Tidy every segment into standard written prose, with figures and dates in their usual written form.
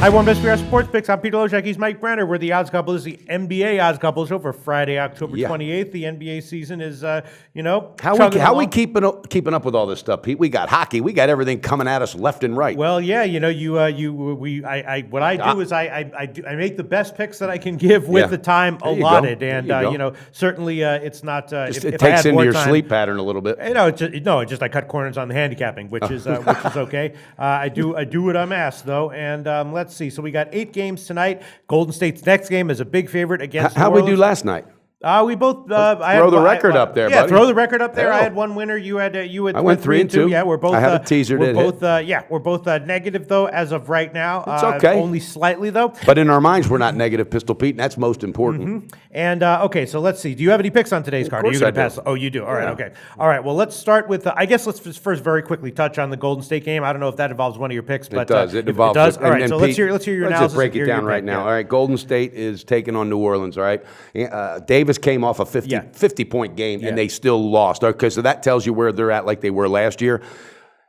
Hi, Warren Best for our Sports Picks. I'm Peter Lojak. He's Mike Brenner. We're the Odds Couple. This is the NBA Odds Couple show for Friday, October 28th. The NBA season is, How we keeping up with all this stuff, Pete? We got hockey. We got everything coming at us left and right. Well, yeah, what I do is I make the best picks that I can give with the time allotted, and certainly it's not. It takes into your sleep pattern a little bit. It's just I cut corners on the handicapping, which is okay. I do what I'm asked though, and let's see. So we got 8 games tonight. Golden State's next game is a big favorite against. How'd we do last night? We both throw the record up there. Yeah, buddy. Throw the record up there. I had one winner. You had. I went 3-2. Yeah, we're both. I had a teaser. We're both. We're both negative though as of right now. It's okay. Only slightly though. But in our minds, we're not negative, Pistol Pete, and that's most important. Mm-hmm. And okay, so let's see. Do you have any picks on today's card? Of course Are you going to I pass? do. Oh, you do. All right. Okay. All right. Well, let's start with. I guess let's just first very quickly touch on the Golden State game. I don't know if that involves one of your picks, but it does. It It involves. does. All right. And So Pete, let's hear your analysis. Let's just break it down right pick. now. Yeah. All right. Golden State is taking on New Orleans. All right. Davis came off a 50-point game, and they still lost. Okay, so that tells you where they're at, like they were last year.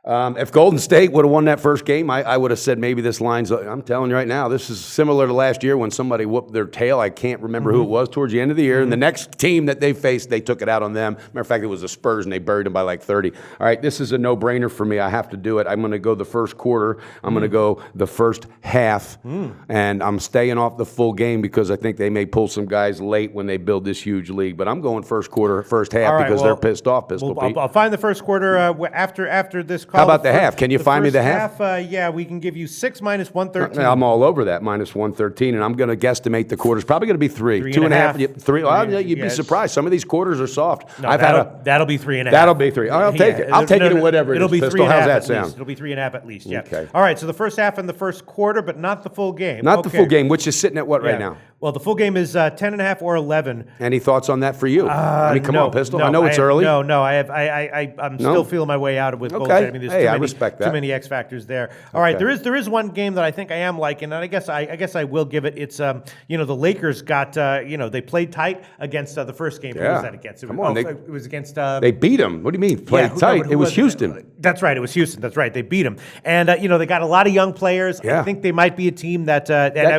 If Golden State would have won that first game, I would have said maybe this line's. I'm telling you right now, this is similar to last year when somebody whooped their tail. I can't remember who it was towards the end of the year. And the next team that they faced, they took it out on them. Matter of fact, it was the Spurs, and they buried them by like 30. All right, this is a no-brainer for me. I have to do it. I'm going to go the first quarter. I'm going to go the first half. And I'm staying off the full game because I think they may pull some guys late when they build this huge league. But I'm going first quarter, first half because they're pissed off, Pistol Pete. I'll find the first quarter after this call. How about the half? Can you find me the half? Yeah, we can give you 6 minus 113. I'm all over that, minus 113, and I'm going to guesstimate the quarter's probably going to be 3. 3.5. 3. Well, you'd be surprised. Some of these quarters are soft. No, that'll be 3.5. That'll be 3. I'll take it. I'll take it in whatever it is. It'll be 3.5. How's that sound? It'll be 3.5 at least. Yeah. Okay. All right. So the first half and the first quarter, but not the full game. Not the full game, which is sitting at what right now? Well, the full game is 10.5 or 11. Any thoughts on that for you? Come on, Pistol. I know it's early. No. I'm still feeling my way out with both. Okay. I mean, I respect that. Too many X factors there. All right. There is one game that I think I am liking, and I guess I will give it. It's the Lakers got they played tight against the first game. Who was that against? It was against. They beat them. What do you mean played tight? It was Houston. That's right. It was Houston. That's right. They beat them, and they got a lot of young players. Yeah. I think they might be a team that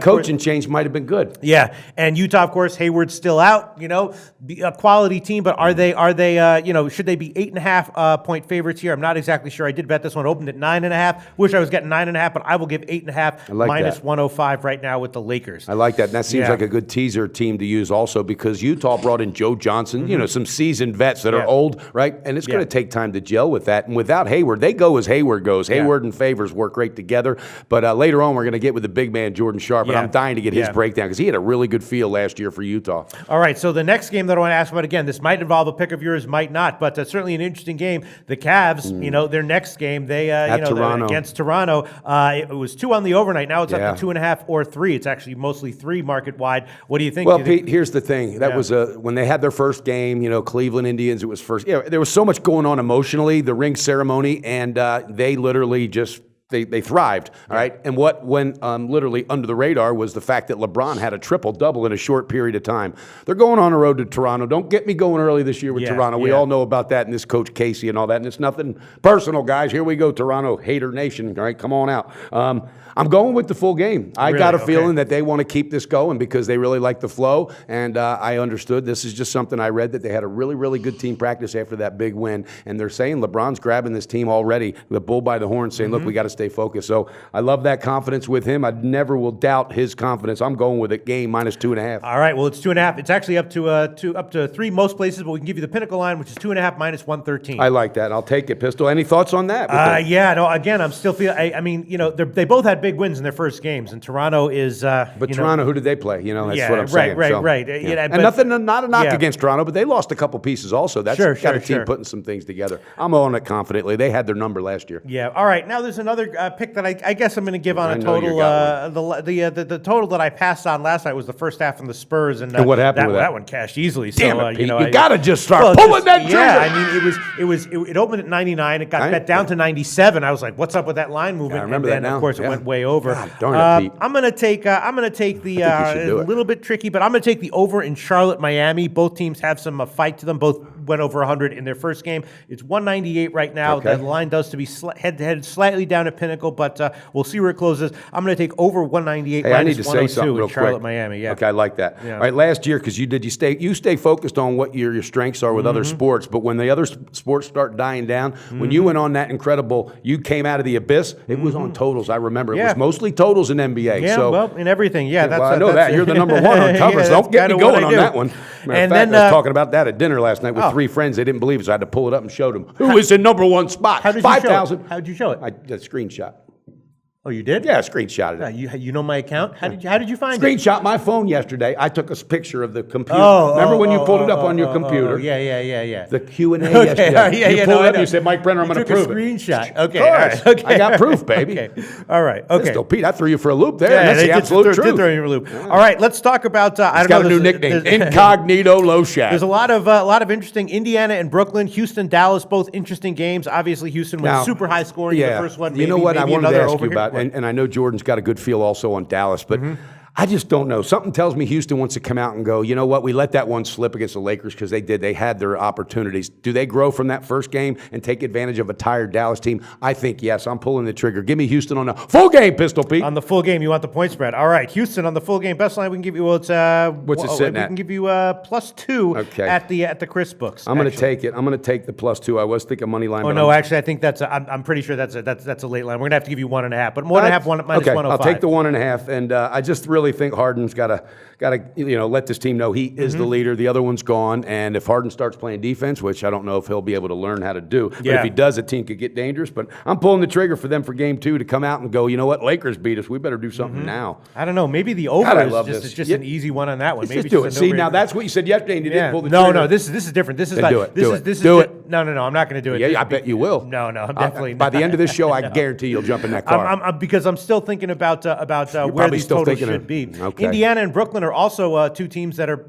coaching change might have been good. Yeah, and Utah, of course, Hayward's still out. A quality team, but are they? Should they be 8.5 point favorites here? I'm not exactly sure. I did bet this one opened at 9.5. Wish I was getting 9.5, but I will give 8.5 minus 105 right now with the Lakers. I like that. And that seems like a good teaser team to use also because Utah brought in Joe Johnson, some seasoned vets that are old, right? And it's going to take time to gel with that. And without Hayward, they go as Hayward goes. Hayward and Favors work great together. But later on, we're going to get with the big man, Jordan Sharp. And I'm dying to get his breakdown because he had a really good feel last year for Utah. All right, so the next game that I want to ask about, again, this might involve a pick of yours, might not, but certainly an interesting game. The Cavs, their next game, they against Toronto, it was 2 on the overnight. Now it's up to 2.5 or 3. It's actually mostly 3 market wide. What do you think? Well, Pete, here's the thing. That was when they had their first game. Cleveland Indians. It was first. There was so much going on emotionally. The ring ceremony, and they literally just. They thrived, all right? And what went literally under the radar was the fact that LeBron had a triple-double in a short period of time. They're going on the road to Toronto. Don't get me going early this year with Toronto. We all know about that and this Coach Casey and all that, and it's nothing personal, guys. Here we go, Toronto, hater nation, all right? Come on out. I'm going with the full game. I got a feeling that they want to keep this going because they really like the flow, and I understood. This is just something I read that they had a really, really good team practice after that big win, and they're saying LeBron's grabbing this team already, the bull by the horn, saying, look, we got to stay focused. So I love that confidence with him. I never will doubt his confidence. I'm going with it, game minus 2.5. All right, well, it's 2.5. It's actually up to 3 most places, but we can give you the pinnacle line, which is 2.5 minus 113. I like that. I'll take it, Pistol. Any thoughts on that? Again, I'm still feeling. They both had big wins in their first games, and Toronto is. But Toronto, who did they play? That's what I'm saying. Right. And not a knock against Toronto, but they lost a couple pieces also. That's got a team putting some things together. I'm on it confidently. They had their number last year. Yeah. All right. Now there's another pick that I guess I'm going to give on a total. The total that I passed on last night was the first half from the Spurs, and what happened with that? That one cashed easily. Damn so it, Pete. You got to just start pulling that trigger. Yeah, it opened at 99. It got bet down to 97. I was like, what's up with that line movement? I remember that now. Of course, it went way over. God darn it, Pete. I'm going to take the a little bit tricky, but I'm going to take the over in Charlotte, Miami. Both teams have some fight to them. Both went over 100 in their first game. It's 198 right now. Okay. The line does to be head slightly down at Pinnacle, but we'll see where it closes. I'm going to take over 198 Hey, I minus need to 102 say something real in Charlotte, quick. Miami. Yeah. Okay, I like that. Yeah. All right, last year, because you stay focused on what your strengths are with other sports, but when the other sports start dying down, when you went on that incredible, you came out of the abyss, it was on totals. I remember it Yeah. was mostly totals in NBA. Yeah, so, well, in everything. Yeah, that's well, I know that's that. You're the number one on covers. Yeah, Don't that's get me kinda what going I on do. that one. Matter And of fact, then, I was talking about that at dinner last night with 3 friends. They didn't believe it, so I had to pull it up and show them. Who is in number one spot? How did you show it? 5,000. How did you show it? The screenshot. Oh, you did? Yeah, I screenshotted it. You know my account? How did you find it? Screenshot my phone yesterday. I took a picture of the computer. Remember when you pulled it up on your computer? Yeah. The Q&A Okay, yesterday. You pulled no, it I up and know. you said, Mike Brenner, I'm You going to took a prove it. screenshot. Okay, Of all course. right. Okay. I got proof, baby. Okay. All right. Okay. Still, Pete, I threw you for a loop there. Yeah, That's they the did absolute did truth. throw you in a loop. All right, let's talk about. I He's don't got know, a new there's- nickname, Incognito Loshad. There's a lot of interesting Indiana and Brooklyn, Houston, Dallas, both interesting games. Obviously, Houston went Now, super high scoring in the first one. You know what I maybe wanted to another ask over you here. about, and I know Jordan's got a good feel also on Dallas, but I just don't know. Something tells me Houston wants to come out and go, you know what, we let that one slip against the Lakers because they did. They had their opportunities. Do they grow from that first game and take advantage of a tired Dallas team? I think yes. I'm pulling the trigger. Give me Houston on a full game, Pistol Pete. On the full game, you want the point spread. All right, Houston on the full game best line. We can give you what's it sitting we at? can give you +2 Okay. at the Chris books. I'm going to actually. take it. I'm going to take the +2. I was thinking money line. Oh but no, I'm- actually, I think I'm pretty sure that's a late line. We're gonna have to give you 1.5, but 1.5 minus okay, 105. I'll take the 1.5, and I just really think Harden's got to let this team know he is the leader. The other one's gone, and if Harden starts playing defense, which I don't know if he'll be able to learn how to do, but Yeah. if he does, the team could get dangerous. But I'm pulling the trigger for them for game 2 to come out and go, you know what, Lakers beat us. We better do something now. I don't know. Maybe the over God, I is love just, this. it's just Yeah. an easy one on that one. Let's Maybe just do it. just a See, no-brainer. now that's what you said yesterday, and you didn't pull the No, trigger. no, this is different. This is Then not. do it. This Do is it. this is Do di- it. No, I'm not going to do it. Yeah, I bet you will. No, I'm definitely By the not. end of this show, I guarantee you'll jump in that car. I'm because I'm still thinking about where probably these still totals thinking should of- be. okay. Indiana and Brooklyn are also two teams that are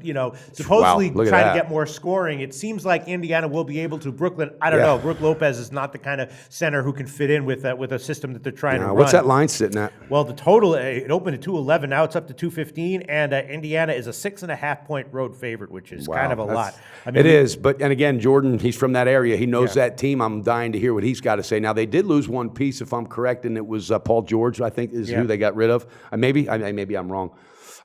supposedly look at trying that. to get more scoring. It seems like Indiana will be able to. Brooklyn, I don't Yeah. know. Brook Lopez is not the kind of center who can fit in with a system that they're trying to run. What's that line sitting at? Well, the total, it opened at 211. Now it's up to 215, and Indiana is a 6.5-point road favorite, which is kind of a lot. I mean, It is, and again, Jordan, he's from that area. He knows that team. I'm dying to hear what he's got to say. Now, they did lose one piece, if I'm correct, and it was Paul George, I think, is who they got rid of. Maybe I'm wrong.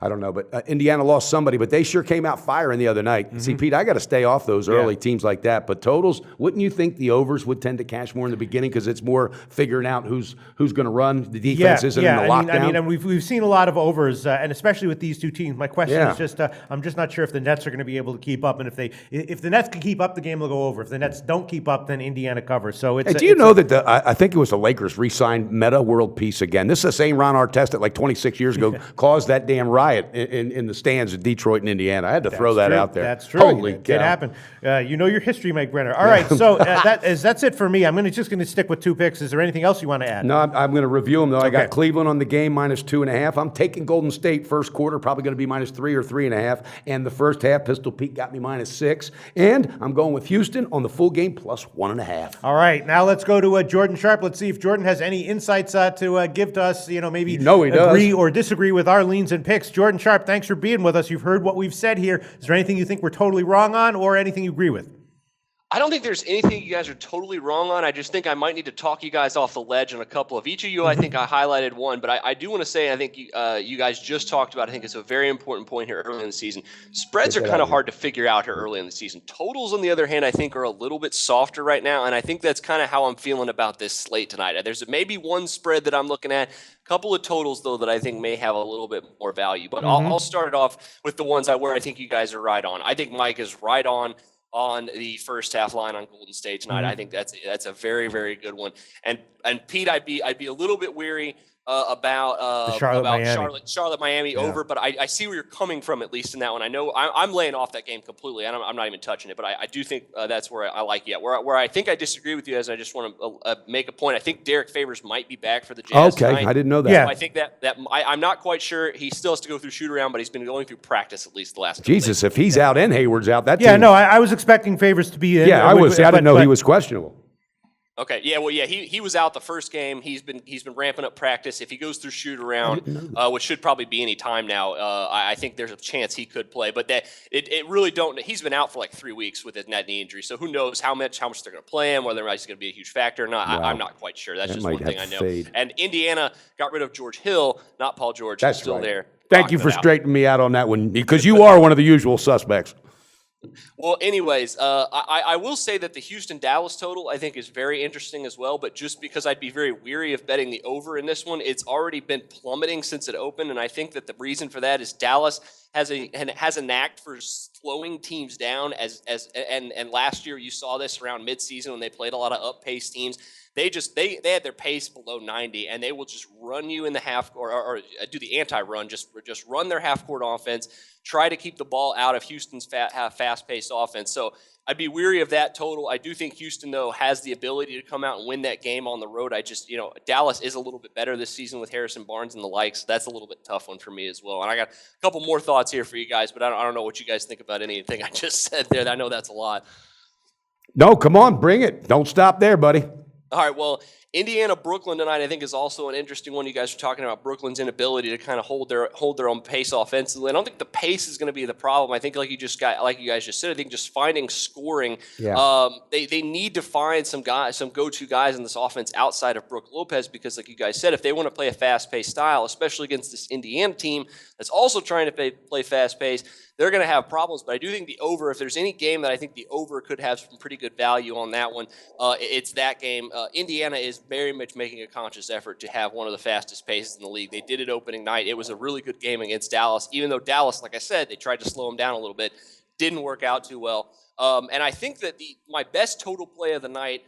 I don't know, but Indiana lost somebody, but they sure came out firing the other night. See, Pete, I got to stay off those early teams like that. But totals, wouldn't you think the overs would tend to cash more in the beginning because it's more figuring out who's going to run? The defense isn't in the lockdown. I mean, and we've seen a lot of overs, and especially with these two teams. My question is just, I'm just not sure if the Nets are going to be able to keep up, and if the Nets can keep up, the game will go over. If the Nets don't keep up, then Indiana covers. So it's. Hey, do you know that I think it was the Lakers re-signed Meta World Peace again? This is the same Ron Artest that like 26 years ago caused that damn riot in the stands in Detroit and Indiana. I had to throw that out there. That's true. Holy it cow. did happen. You know your history, Mike Brenner. All right, so that's it for me. I'm just going to stick with 2 picks. Is there anything else you want to add? No, I'm going to review them, though. I Okay. got Cleveland on the game, -2.5. I'm taking Golden State first quarter, probably going to be -3 or 3.5. And the first half, Pistol Pete got me -6. And I'm going with Houston on the full game, +1.5. All right, now let's go to Jordan Sharp. Let's see if Jordan has any insights to give to us. Maybe He does. agree or disagree with our leans and picks. Jordan Sharp, thanks for being with us. You've heard what we've said here. Is there anything you think we're totally wrong on, or anything you agree with? I don't think there's anything you guys are totally wrong on. I just think I might need to talk you guys off the ledge on a couple of each of you. I think I highlighted one, but I do want to say, I think you guys just talked about, I think it's a very important point here early in the season. Spreads are kind of hard to figure out here early in the season. Totals, on the other hand, I think are a little bit softer right now, and I think that's kind of how I'm feeling about this slate tonight. There's maybe one spread that I'm looking at, a couple of totals, though, that I think may have a little bit more value. But I'll start it off with the ones where I think you guys are right on. I think Mike is right on the first half line on Golden State tonight. I think that's a very, very good one. And Pete, I'd be a little bit weary about Charlotte Miami over, but I see where you're coming from, at least in that one. I know I'm laying off that game completely. I'm not even touching it, but I do think that's where I like you at. Where I think I disagree with you, as I just want to make a point. I think Derek Favors might be back for the Jazz tonight. I didn't know that. Yeah. So I think I'm not quite sure. He still has to go through shoot around, but he's been going through practice at least the last. Jesus, if he's out and Hayward's out, that Yeah, team. no, I was expecting Favors to be in. Yeah, I was. I didn't know he but- was questionable. Okay. Yeah. Well, yeah. He was out the first game. He's been ramping up practice. If he goes through shoot around, which should probably be any time now, I think there's a chance he could play. But it really don't. He's been out for like 3 weeks with his knee injury, so who knows how much they're going to play him, whether or not he's going to be a huge factor or not. I'm not quite sure. That's That just might one thing I have to know. fade. And Indiana got rid of George Hill, not Paul George. That's He's still right. there. Thank you for Rocking it out. straightening me out on that one, because you are one of the usual suspects. Well, anyways, I will say that the Houston-Dallas total I think is very interesting as well, but just because I'd be very weary of betting the over in this one, it's already been plummeting since it opened, and I think that the reason for that is Dallas has a knack for slowing teams down, and last year you saw this around midseason when they played a lot of up-paced teams. They had their pace below 90, and they will just run you in the half or do the anti-run, just run their half-court offense, try to keep the ball out of Houston's fast-paced offense. So I'd be weary of that total. I do think Houston, though, has the ability to come out and win that game on the road. Dallas is a little bit better this season with Harrison Barnes and the likes. So that's a little bit tough one for me as well. And I got a couple more thoughts here for you guys, but I don't know what you guys think about anything I just said there. I know that's a lot. No, come on, bring it. Don't stop there, buddy. All right, well, Indiana-Brooklyn tonight I think is also an interesting one. You guys are talking about Brooklyn's inability to kind of hold their own pace offensively. I don't think the pace is going to be the problem. I think like you guys just said, I think just finding scoring. Yeah. They need to find some go-to guys in this offense outside of Brook Lopez, because like you guys said, if they want to play a fast-paced style, especially against this Indiana team that's also trying to play fast-paced, they're going to have problems. But I do think the over, if there's any game that I think the over could have some pretty good value on that one, it's that game. Indiana is very much making a conscious effort to have one of the fastest paces in the league. They did it opening night. It was a really good game against Dallas, even though Dallas, like I said, they tried to slow them down a little bit. Didn't work out too well. And I think that my best total play of the night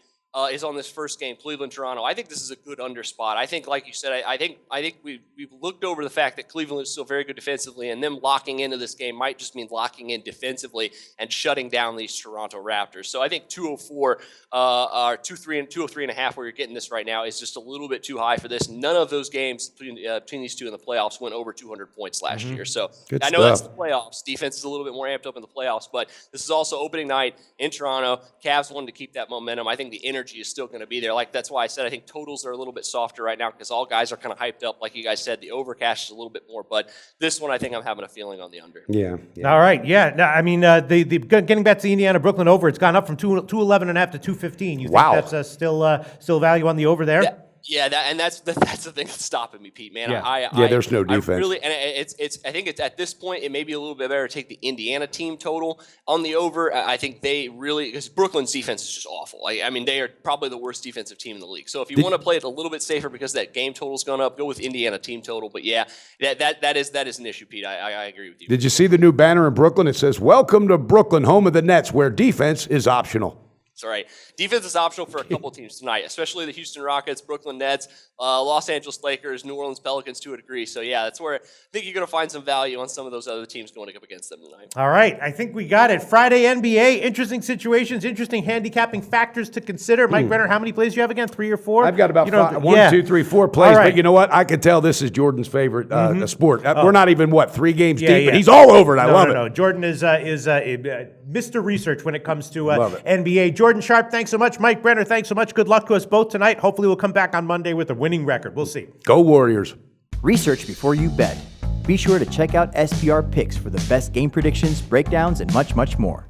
is on this first game, Cleveland-Toronto. I think this is a good under spot. I think, like you said, I think we've looked over the fact that Cleveland is still very good defensively, and them locking into this game might just mean locking in defensively and shutting down these Toronto Raptors. So I think 204 or 203.5, where you're getting this right now, is just a little bit too high for this. None of those games between these two in the playoffs went over 200 points last year. So Good I know that's stuff. the playoffs. Defense is a little bit more amped up in the playoffs, but this is also opening night in Toronto. Cavs wanted to keep that momentum. I think the energy is still going to be there. That's why I said I think totals are a little bit softer right now, because all guys are kind of hyped up. Like you guys said, the overcash is a little bit more, but this one I think I'm having a feeling on the under. Yeah. All right, yeah. No, I mean, getting back to the Indiana-Brooklyn over, it's gone up from 211.5 to 215. You think Wow. that's still value on the over there? Yeah, that's the thing that's stopping me, Pete. Man, Yeah. There's no defense. I really, and I think it's at this point it may be a little bit better to take the Indiana team total on the over. I think they really, because Brooklyn's defense is just awful. I mean, they are probably the worst defensive team in the league. So if you want to play it a little bit safer because that game total's gone up, go with Indiana team total. But yeah, that is an issue, Pete. I agree with you. Did you see the new banner in Brooklyn? It says, "Welcome to Brooklyn, home of the Nets, where defense is optional." That's right. Defense is optional for a couple teams tonight, especially the Houston Rockets, Brooklyn Nets, Los Angeles Lakers, New Orleans Pelicans to a degree. So, yeah, that's where I think you're going to find some value on some of those other teams going up against them tonight. All right, I think we got it. Friday NBA, interesting situations, interesting handicapping factors to consider. Mike Brenner, how many plays do you have again? 3 or 4? I've got about five, 1, 2, 3, 4 plays, All right. but you know what? I can tell this is Jordan's favorite sport. We're not even, 3 games Yeah, deep, yeah. and he's all over it. I love it. No. Jordan is Mr. Research when it comes to Love it. NBA. Jordan Sharp, thanks so much. Mike Brenner, thanks so much. Good luck to us both tonight. Hopefully we'll come back on Monday with a winning record. We'll see. Go Warriors. Research before you bet. Be sure to check out SPR Picks for the best game predictions, breakdowns, and much, much more.